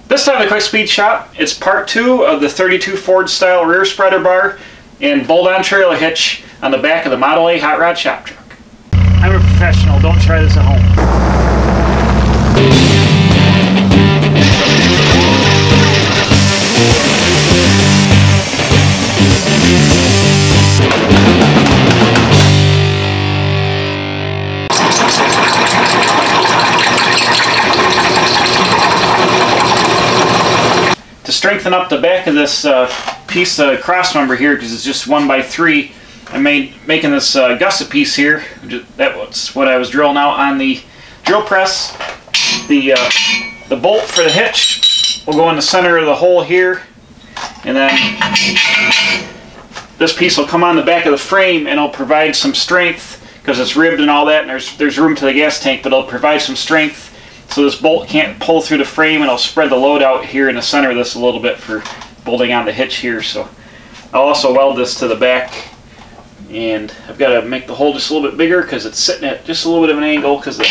This time at the Quick Speed Shop, it's part 2 of the 32 Ford style rear spreader bar and bolt-on trailer hitch on the back of the Model A hot rod shop truck. I'm a professional, don't try this at home. To strengthen up the back of this piece of cross member here, because it's just 1x3, I'm making this gusset piece here. That was what I was drilling out on the drill press. The bolt for the hitch will go in the center of the hole here, and then this piece will come on the back of the frame and it'll provide some strength because it's ribbed and all that, and there's room to the gas tank, but it'll provide some strength so this bolt can't pull through the frame, and it'll spread the load out here in the center of this a little bit for bolting on the hitch here. So I'll also weld this to the back, and I've got to make the hole just a little bit bigger because it's sitting at just a little bit of an angle because the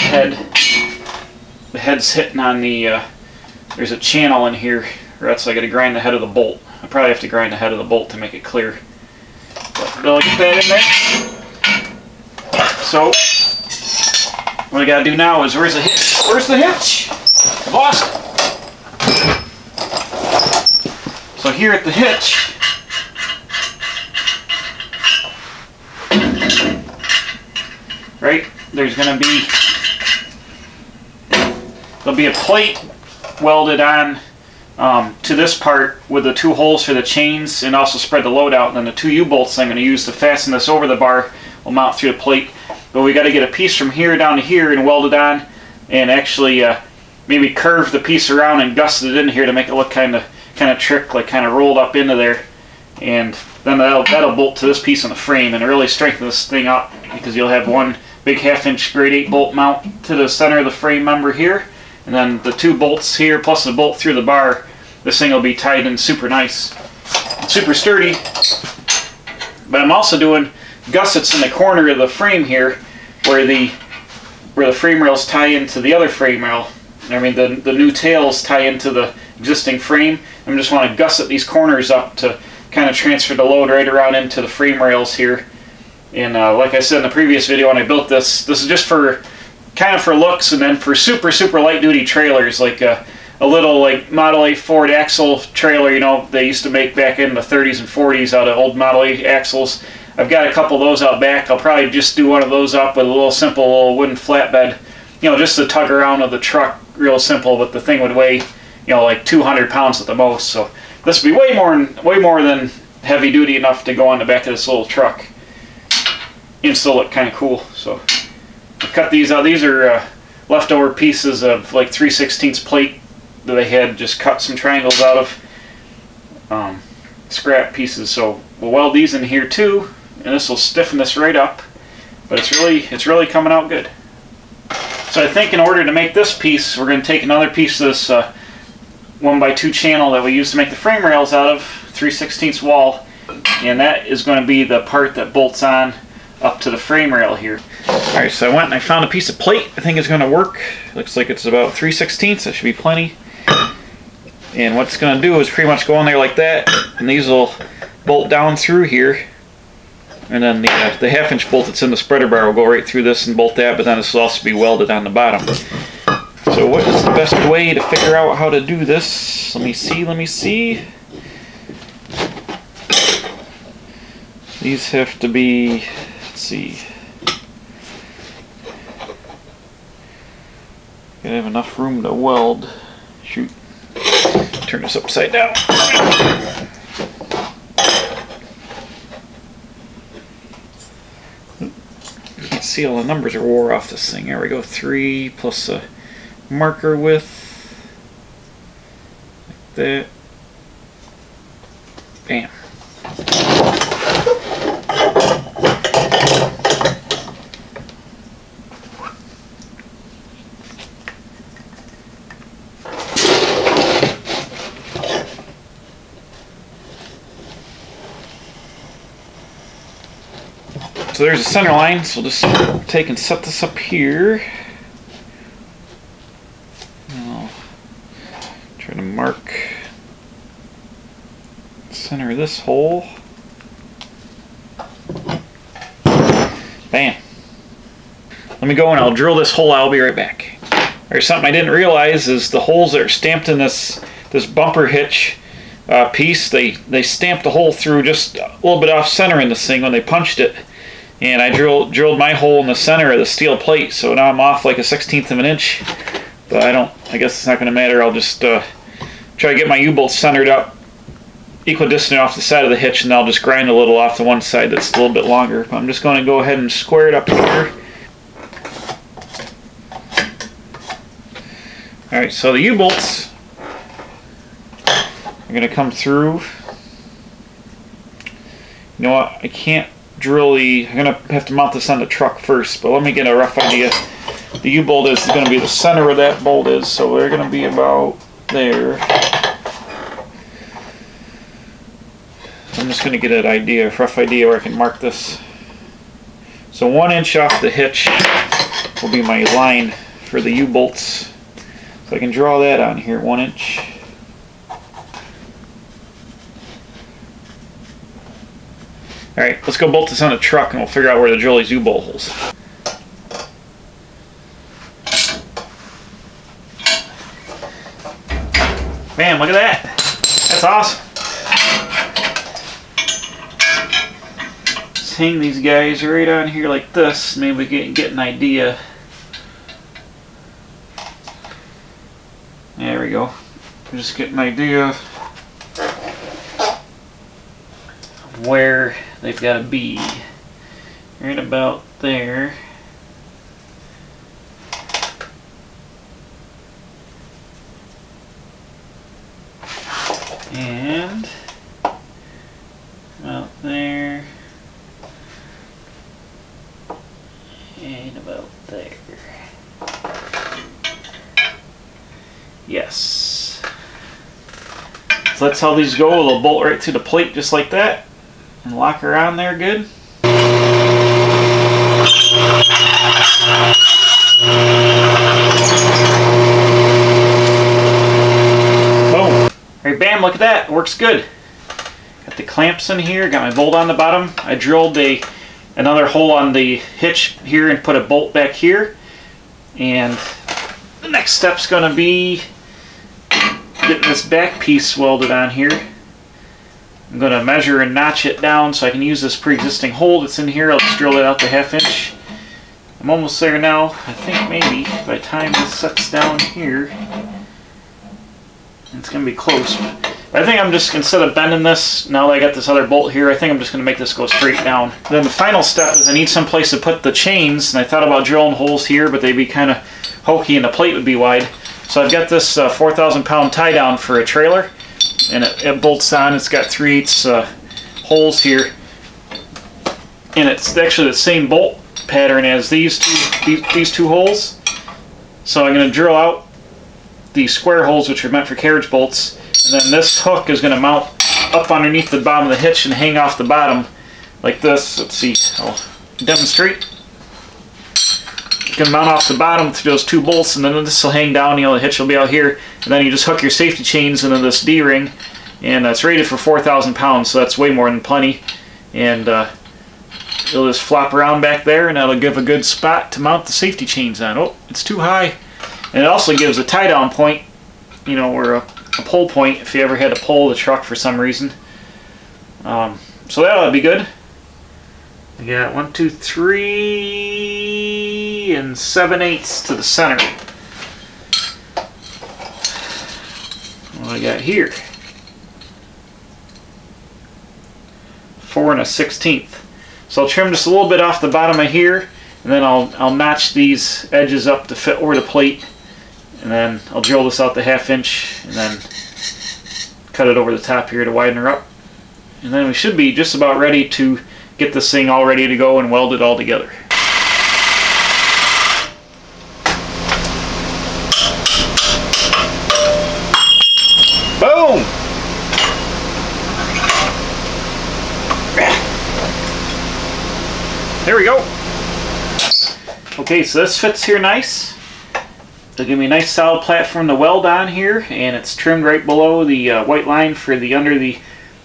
head's hitting on the there's a channel in here, or else I got to grind the head of the bolt. I probably have to grind the head of the bolt to make it clear, but I'll get that in there. So what I got to do now is, where's the hitch? Where's the hitch? I've lost it. So here at the hitch, right, there'll be a plate welded on to this part with the 2 holes for the chains, and also spread the load out, and then the 2 U-bolts I'm going to use to fasten this over the bar will mount through the plate. But we got to get a piece from here down to here and weld it on, and actually maybe curve the piece around and gusset it in here to make it look kind of trick, like kind of rolled up into there, and then that'll bolt to this piece on the frame and really strengthen this thing up, because you'll have one big 1/2-inch grade 8 bolt mount to the center of the frame member here, and then the 2 bolts here plus the bolt through the bar. This thing will be tied in super nice, super sturdy. But I'm also doing gussets in the corner of the frame here, where the frame rails tie into the other frame rail. I mean, the new tails tie into the existing frame. I just want to gusset these corners up to kind of transfer the load right around into the frame rails here. And like I said in the previous video when I built this is just for kind of for looks, and then for super light duty trailers, like a little like Model A Ford axle trailer, you know, they used to make back in the 30s and 40s out of old Model A axles. I've got a couple of those out back. I'll probably just do one of those up with a little simple little wooden flatbed, you know, just to tug around with the truck, real simple. But the thing would weigh, you know, like 200 pounds at the most. So this would be way more than heavy duty enough to go on the back of this little truck and still look kind of cool. So I cut these out. These are leftover pieces of like 3/16 plate that they had just cut some triangles out of, scrap pieces. So we'll weld these in here too, and this will stiffen this right up. But it's really coming out good. So I think in order to make this piece, we're going to take another piece of this 1x2 channel that we used to make the frame rails out of, 3/16 wall, and that is going to be the part that bolts on up to the frame rail here. Alright, so I went and I found a piece of plate I think is going to work. Looks like it's about 3/16, that should be plenty. And what it's going to do is pretty much go in there like that, and these will bolt down through here. And then the 1/2-inch bolt that's in the spreader bar will go right through this and bolt that, but then this will also be welded on the bottom. So what is the best way to figure out how to do this? Let me see. These have to be, let's see. Gotta have enough room to weld. Shoot. Turn this upside down. Can't see, all the numbers are wore off this thing. There we go. 3 plus a marker width. Like that. Bam. So there's a center line, so we'll just take and set this up here. I'll Try to mark center of this hole. Bam. Let me go and I'll drill this hole. I'll be right back. There's something I didn't realize is the holes that are stamped in this bumper hitch piece. They stamped the hole through just a little bit off center in this thing when they punched it, and I drilled my hole in the center of the steel plate. So now I'm off like a 1/16 of an inch. But I guess it's not going to matter. I'll just try to get my U-bolt centered up, equidistant off the side of the hitch, and I'll just grind a little off the one side that's a little bit longer. But I'm just going to go ahead and square it up here. Alright, so the U-bolts are going to come through. You know what, I can't drill I'm going to have to mount this on the truck first, but let me get a rough idea. The U-bolt is going to be the center where that bolt is, so they're going to be about there. I'm just going to get an idea, a rough idea where I can mark this. So 1 inch off the hitch will be my line for the U-bolts. So I can draw that on here, 1 inch. Alright, let's go bolt this on the truck and we'll figure out where to drill these U-bolt holes. Man, look at that. That's awesome. Let's hang these guys right on here like this. Maybe we can get an idea. There we go. Just get an idea of where they've got to be. Right about there. And about there. And about there. Yes. So that's how these go. They'll bolt right to the plate just like that and lock her on there good. Boom. Alright, bam, look at that. It works good. Got the clamps in here, got my bolt on the bottom. I drilled another hole on the hitch here and put a bolt back here. And the next step's going to be getting this back piece welded on here. I'm going to measure and notch it down so I can use this pre-existing hole that's in here. I'll just drill it out to 1/2 inch. I'm almost there now. I think maybe by the time this sets down here, it's going to be close. But I think I'm just, instead of bending this, now that I got this other bolt here, I think I'm just going to make this go straight down. Then the final step is I need some place to put the chains, and I thought about drilling holes here, but they'd be kind of hokey and the plate would be wide. So I've got this 4,000 pound tie down for a trailer, and it bolts on. It's got 3/8 holes here, and it's actually the same bolt pattern as these two holes. So I'm going to drill out these square holes, which are meant for carriage bolts, and then this hook is going to mount up underneath the bottom of the hitch and hang off the bottom like this. Let's see, I'll demonstrate. You can mount off the bottom through those 2 bolts, and then this will hang down. The hitch will be out here, and then you just hook your safety chains into this D-ring, and it's rated for 4,000 pounds, so that's way more than plenty. And it'll just flop around back there, and that'll give a good spot to mount the safety chains on. Oh, it's too high. And it also gives a tie-down point, you know, or a pull point if you ever had to pull the truck for some reason. So that'll be good. We got 1, 2, 3, and 7/8 to the center. What I got here? 4 1/16. So I'll trim just a little bit off the bottom of here, and then I'll notch these edges up to fit over the plate, and then I'll drill this out to 1/2 inch, and then cut it over the top here to widen her up. And then we should be just about ready to get this thing all ready to go and weld it all together. Boom! There we go. Okay, so this fits here nice. It'll give me a nice solid platform to weld on here, and it's trimmed right below the white line for the under the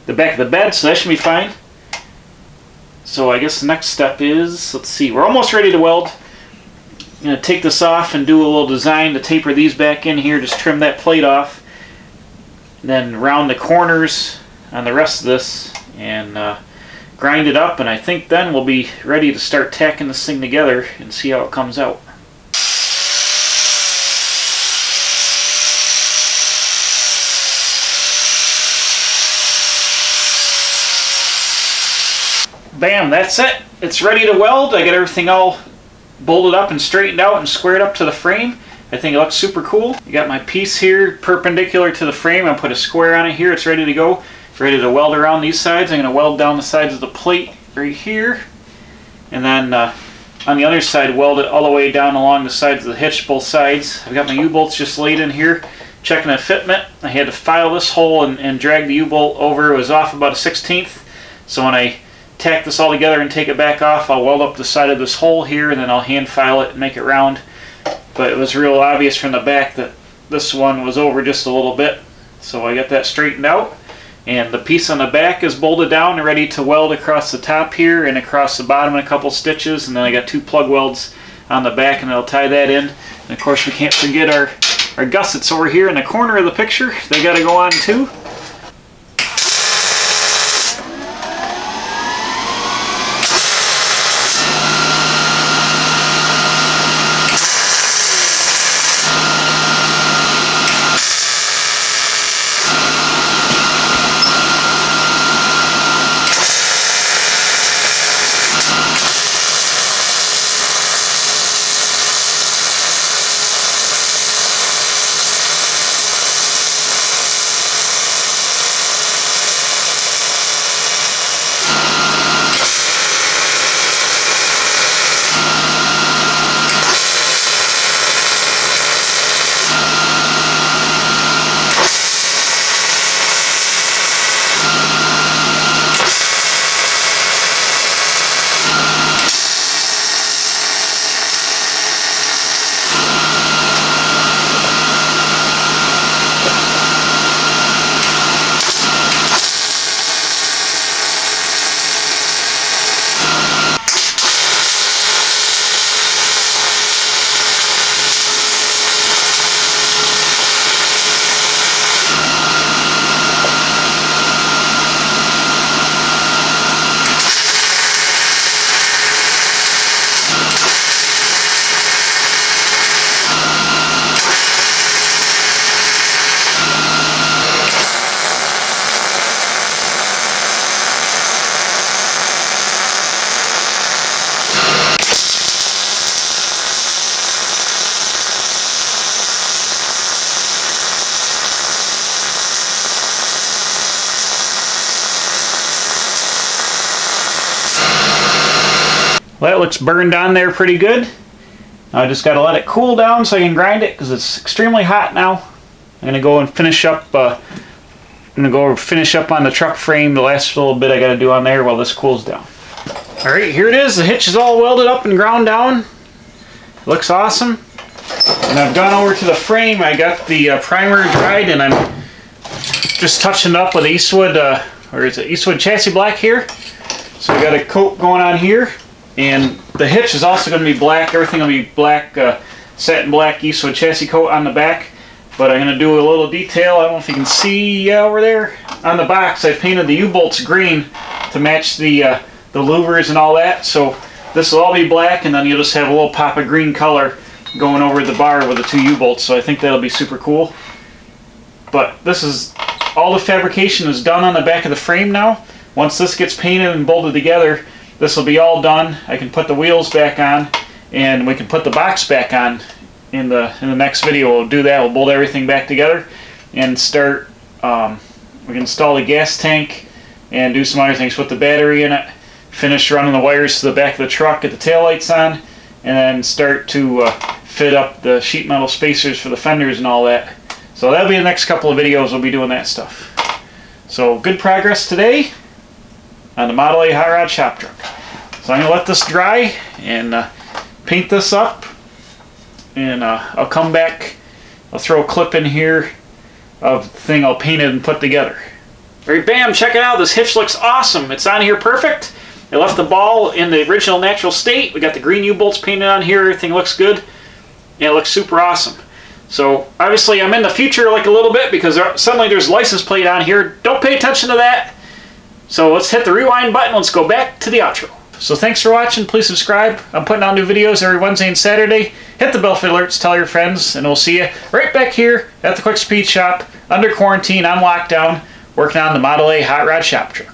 back of the bed, so that should be fine. So I guess the next step is, let's see, we're almost ready to weld. I'm going to take this off and do a little design to taper these back in here, just trim that plate off, then round the corners on the rest of this and grind it up, and I think then we'll be ready to start tacking this thing together and see how it comes out. Bam, that's it. It's ready to weld. I got everything all bolted up and straightened out and squared up to the frame. I think it looks super cool. I got my piece here perpendicular to the frame. I'll put a square on it here. It's ready to go. Ready to weld around these sides. I'm going to weld down the sides of the plate right here. And then on the other side, weld it all the way down along the sides of the hitch, both sides. I've got my U-bolts just laid in here, checking the fitment. I had to file this hole and drag the U-bolt over. It was off about a 1/16. So when I tack this all together and take it back off, I'll weld up the side of this hole here, and then I'll hand file it and make it round. But it was real obvious from the back that this one was over just a little bit, so I got that straightened out. And the piece on the back is bolted down and ready to weld across the top here and across the bottom in a couple stitches, and then I got 2 plug welds on the back, and I'll tie that in. And of course we can't forget our gussets over here in the corner of the picture. They got to go on too. Well, that looks burned on there pretty good. I just got to let it cool down so I can grind it because it's extremely hot now. I'm going to go and finish up. I'm going to go finish up on the truck frame. The last little bit I got to do on there while this cools down. All right, here it is. The hitch is all welded up and ground down. It looks awesome. And I've gone over to the frame. I got the primer dried, and I'm just touching it up with Eastwood, or is it Eastwood chassis black here. So I got a coat going on here. And the hitch is also going to be black. Everything will be black, satin black Eastwood chassis coat on the back. But I'm going to do a little detail. I don't know if you can see over there on the box. I've painted the U-bolts green to match the louvers and all that. So this will all be black, and then you'll just have a little pop of green color going over the bar with the 2 U-bolts. So I think that'll be super cool. But this is all the fabrication is done on the back of the frame now. Once this gets painted and bolted together, this will be all done. I can put the wheels back on, and we can put the box back on in the next video. We'll do that. We'll bolt everything back together and start. We can install the gas tank and do some other things. Put the battery in it. Finish running the wires to the back of the truck. Get the taillights on, and then start to fit up the sheet metal spacers for the fenders and all that. So that'll be the next couple of videos. We'll be doing that stuff. So good progress today on the Model A Hot Rod Shop Truck. So I'm going to let this dry and paint this up and I'll come back. I'll throw a clip in here of the thing I'll paint it and put together. Alright, bam, check it out. This hitch looks awesome. It's on here perfect. I left the ball in the original natural state. We got the green U-bolts painted on here. Everything looks good. And it looks super awesome. So obviously I'm in the future like a little bit because suddenly there's a license plate on here. Don't pay attention to that. So let's hit the rewind button. Let's go back to the outro. So thanks for watching. Please subscribe. I'm putting out new videos every Wednesday and Saturday. Hit the bell for alerts, tell your friends, and we'll see you right back here at the Quick Speed Shop under quarantine on lockdown, working on the Model A Hot Rod Shop Truck.